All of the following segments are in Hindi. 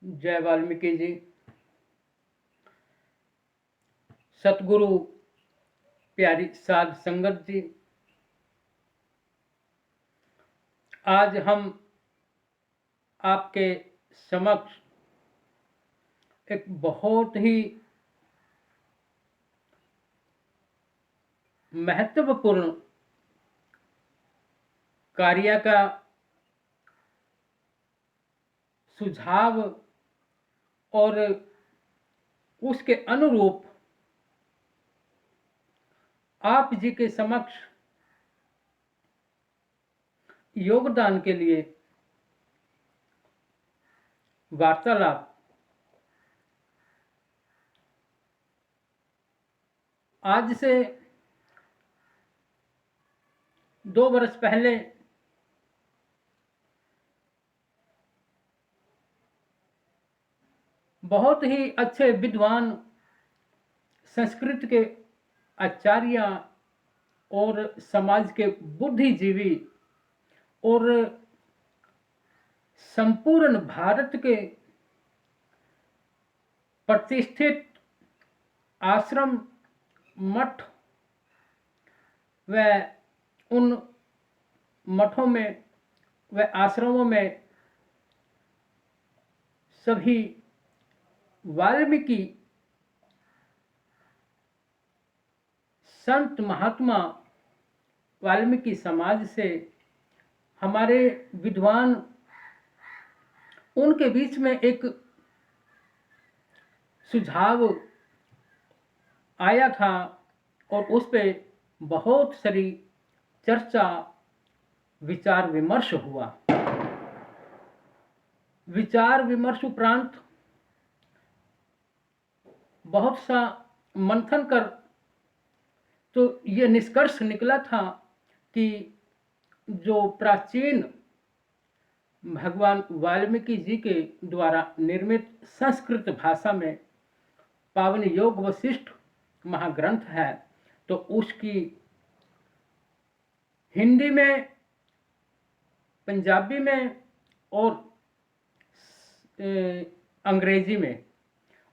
जय वाल्मीकि जी। सतगुरु प्यारी साध संगत जी, आज हम आपके समक्ष एक बहुत ही महत्वपूर्ण कार्य का सुझाव और उसके अनुरूप आप जी के समक्ष योगदान के लिए वार्तालाप आज से 2 वर्ष पहले बहुत ही अच्छे विद्वान संस्कृत के आचार्य और समाज के बुद्धिजीवी और संपूर्ण भारत के प्रतिष्ठित आश्रम मठ व उन मठों में व आश्रमों में सभी वाल्मीकि संत महात्मा वाल्मीकि समाज से हमारे विद्वान उनके बीच में एक सुझाव आया था और उस पे बहुत सारी चर्चा विचार विमर्श हुआ। विचार विमर्श उपरांत बहुत सा मंथन कर तो ये निष्कर्ष निकला था कि जो प्राचीन भगवान वाल्मीकि जी के द्वारा निर्मित संस्कृत भाषा में पावन योग वशिष्ठ महाग्रंथ है, तो उसकी हिंदी में, पंजाबी में और अंग्रेजी में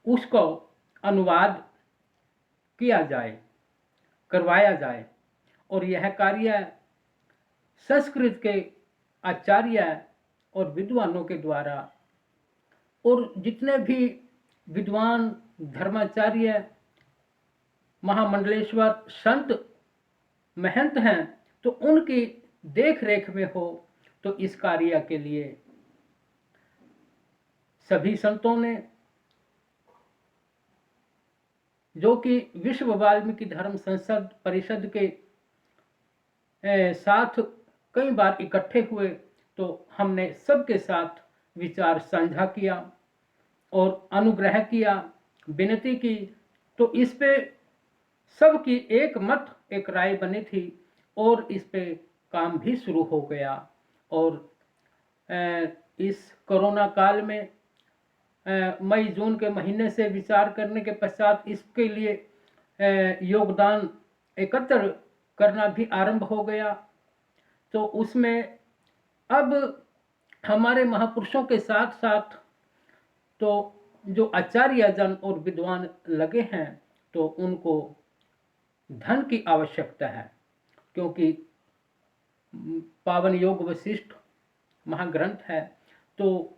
उसको अनुवाद किया जाए, करवाया जाए। और यह कार्य संस्कृत के आचार्य और विद्वानों के द्वारा और जितने भी विद्वान धर्माचार्य महामंडलेश्वर संत महंत हैं, तो उनकी देख रेख में हो। तो इस कार्य के लिए सभी संतों ने, जो कि विश्व वाल्मीकि धर्म संसद परिषद के साथ कई बार इकट्ठे हुए, तो हमने सबके साथ विचार साझा किया और अनुग्रह किया, विनती की। तो इस पे सबकी एक मत एक राय बनी थी और इस पे काम भी शुरू हो गया। और इस कोरोना काल में मई जून के महीने से विचार करने के पश्चात इसके लिए योगदान एकत्र करना भी आरंभ हो गया। तो उसमें अब हमारे महापुरुषों के साथ साथ तो जो आचार्य जन और विद्वान लगे हैं, तो उनको धन की आवश्यकता है, क्योंकि पावन योग वशिष्ठ महाग्रंथ है। तो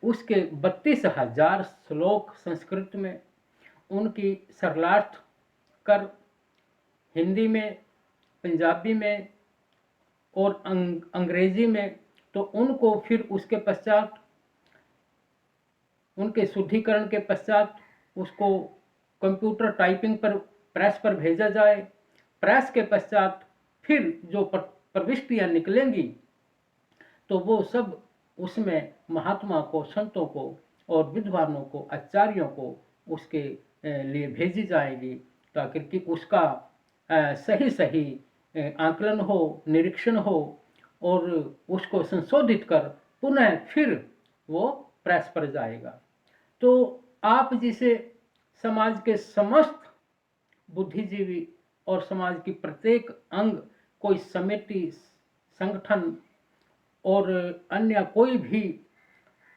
उसके 32,000 श्लोक संस्कृत में, उनकी सरलार्थ कर हिंदी में, पंजाबी में और अंग्रेजी में, तो उनको फिर उसके पश्चात उनके शुद्धिकरण के पश्चात उसको कंप्यूटर टाइपिंग पर प्रेस पर भेजा जाए। प्रेस के पश्चात फिर जो प्रविष्टियां निकलेंगी, तो वो सब उसमें महात्मा को, संतों को और विद्वानों को, आचार्यों को उसके लिए भेजी जाएगी, ताकि कि उसका सही सही आकलन हो, निरीक्षण हो और उसको संशोधित कर पुनः फिर वो प्रेस पर जाएगा। तो आप जिसे समाज के समस्त बुद्धिजीवी और समाज की प्रत्येक अंग, कोई समिति, संगठन और अन्य कोई भी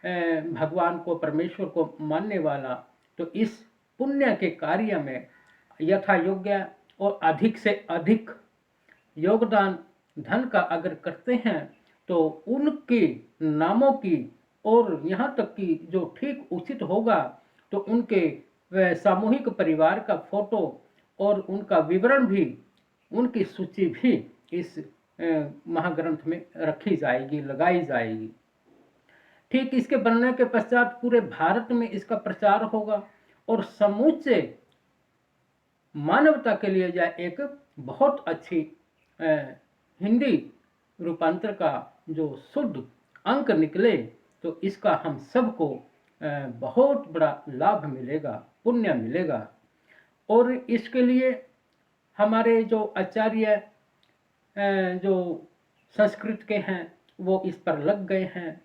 भगवान को, परमेश्वर को मानने वाला, तो इस पुण्य के कार्य में यथा योग्य और अधिक से अधिक योगदान धन का अगर करते हैं तो उनके नामों की और यहाँ तक कि जो ठीक उचित होगा तो उनके सामूहिक परिवार का फोटो और उनका विवरण भी, उनकी सूची भी इस महाग्रंथ में रखी जाएगी, लगाई जाएगी। ठीक इसके बनने के पश्चात पूरे भारत में इसका प्रचार होगा और समूचे मानवता के लिए यह एक बहुत अच्छी हिंदी रूपांतर का जो शुद्ध अंक निकले तो इसका हम सबको बहुत बड़ा लाभ मिलेगा, पुण्य मिलेगा। और इसके लिए हमारे जो आचार्य जो संस्कृत के हैं वो इस पर लग गए हैं।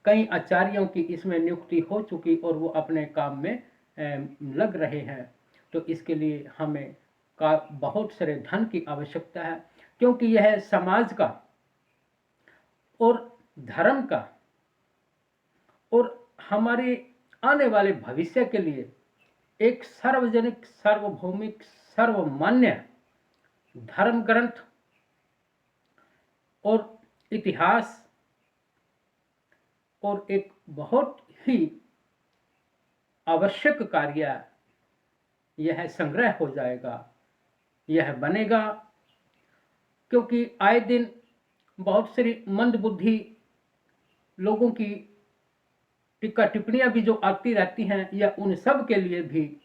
कई आचार्यों की इसमें नियुक्ति हो चुकी और वो अपने काम में लग रहे हैं। तो इसके लिए हमें का बहुत सारे धन की आवश्यकता है, क्योंकि यह समाज का और धर्म का और हमारे आने वाले भविष्य के लिए एक सार्वजनिक, सार्वभौमिक, सर्वमान्य धर्म ग्रंथ और इतिहास और एक बहुत ही आवश्यक कार्य यह संग्रह हो जाएगा, यह बनेगा। क्योंकि आए दिन बहुत सारी मंदबुद्धि लोगों की टीका टिप्पणियां भी जो आती रहती हैं, यह उन सब के लिए भी,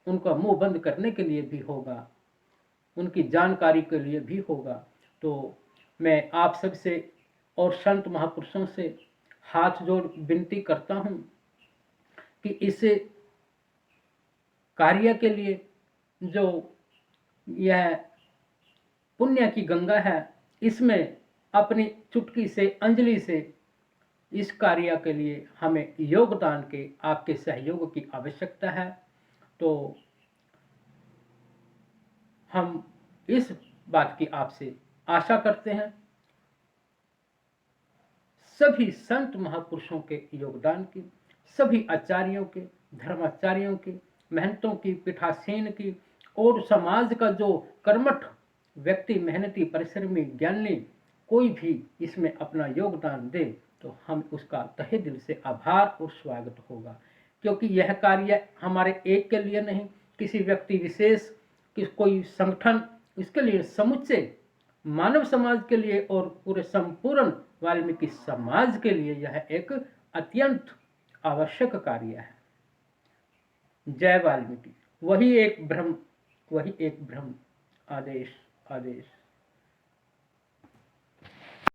उनका मुंह बंद करने के लिए भी होगा, उनकी जानकारी के लिए भी होगा। तो मैं आप सबसे और संत महापुरुषों से हाथ जोड़ विनती करता हूं कि इस कार्य के लिए जो यह पुण्य की गंगा है, इसमें अपनी चुटकी से, अंजलि से इस कार्य के लिए हमें योगदान के, आपके सहयोग की आवश्यकता है। तो हम इस बात की आपसे आशा करते हैं, सभी संत महापुरुषों के योगदान की, सभी आचार्यों के, धर्माचार्यों की, महंतों की, पीठासीन की और समाज का जो कर्मठ व्यक्ति, मेहनती, परिश्रमी, ज्ञानी कोई भी इसमें अपना योगदान दे तो हम उसका तहे दिल से आभार और स्वागत होगा। क्योंकि यह कार्य हमारे एक के लिए नहीं, किसी व्यक्ति विशेष, कोई संगठन, इसके लिए समुचे मानव समाज के लिए और पूरे संपूर्ण वाल्मीकि समाज के लिए यह एक अत्यंत आवश्यक कार्य है। जय वाल्मीकि। वही एक ब्रह्म, वही एक ब्रह्म। आदेश आदेश।